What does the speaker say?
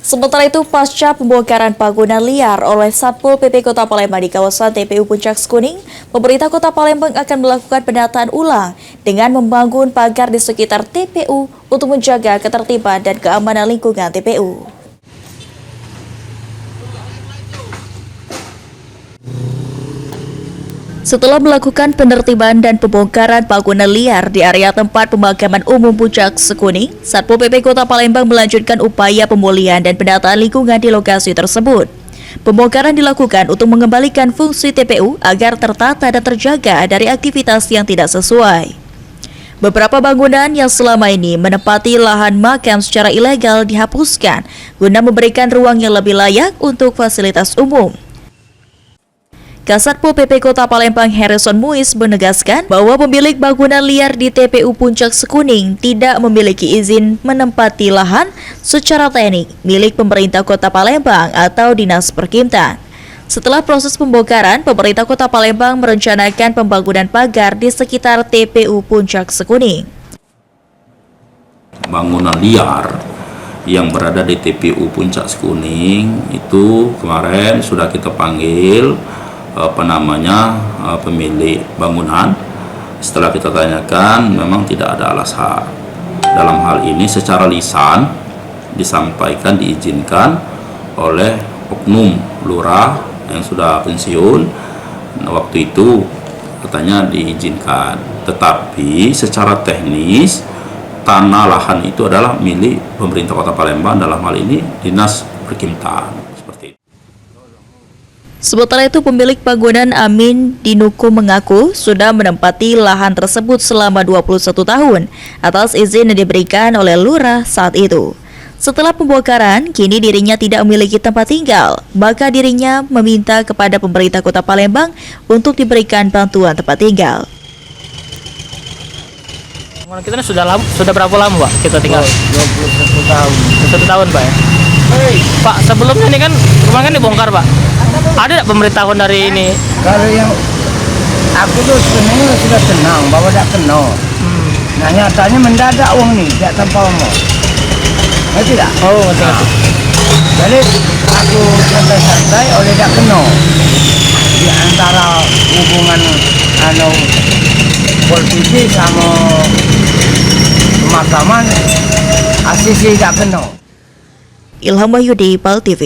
Sementara itu, pasca pembongkaran bangunan liar oleh Satpol PP Kota Palembang di kawasan TPU Puncak Sekuning, pemerintah Kota Palembang akan melakukan pendataan ulang dengan membangun pagar di sekitar TPU untuk menjaga ketertiban dan keamanan lingkungan TPU. Setelah melakukan penertiban dan pembongkaran bangunan liar di area tempat pemakaman umum Puncak Sekuning, Satpol PP Kota Palembang melanjutkan upaya pemulihan dan pendataan lingkungan di lokasi tersebut. Pembongkaran dilakukan untuk mengembalikan fungsi TPU agar tertata dan terjaga dari aktivitas yang tidak sesuai. Beberapa bangunan yang selama ini menempati lahan makam secara ilegal dihapuskan guna memberikan ruang yang lebih layak untuk fasilitas umum. Kasatpol PP Kota Palembang Harrison Muiz menegaskan bahwa pemilik bangunan liar di TPU Puncak Sekuning tidak memiliki izin menempati lahan secara teknik milik pemerintah Kota Palembang atau Dinas Perkimtan. Setelah proses pembongkaran, pemerintah Kota Palembang merencanakan pembangunan pagar di sekitar TPU Puncak Sekuning. Bangunan liar yang berada di TPU Puncak Sekuning itu kemarin sudah kita panggil pemilik bangunan. Setelah kita tanyakan, memang tidak ada alasan. Dalam hal ini secara lisan disampaikan diizinkan oleh oknum lurah yang sudah pensiun. Waktu itu katanya diizinkan, tetapi secara teknis tanah lahan itu adalah milik pemerintah Kota Palembang, dalam hal ini Dinas Perkimtan. Sementara itu, pemilik bangunan Amin Dinuku mengaku sudah menempati lahan tersebut selama 21 tahun atas izin yang diberikan oleh lurah saat itu. Setelah pembongkaran, kini dirinya tidak memiliki tempat tinggal, maka dirinya meminta kepada pemerintah Kota Palembang untuk diberikan bantuan tempat tinggal. Kita sudah berapa lama, Pak, kita tinggal? 21 tahun. 1 tahun, Pak, ya? Pak, sebelumnya ini kan rumah kan dibongkar, Pak. Ada nggak pemberitahuan dari ini? Kalau yang aku tuh sebenarnya sudah tenang bahwa tidak kena. Nah nyatanya mendadak uang nih, tidak tanpa omong. Ngerti tak? Oh, ngerti. Jadi aku santai-santai oleh tidak kena. Di antara hubungan politisi sama pemakaman, asisi tidak kena. Ilham Wahyudi, PAL TV.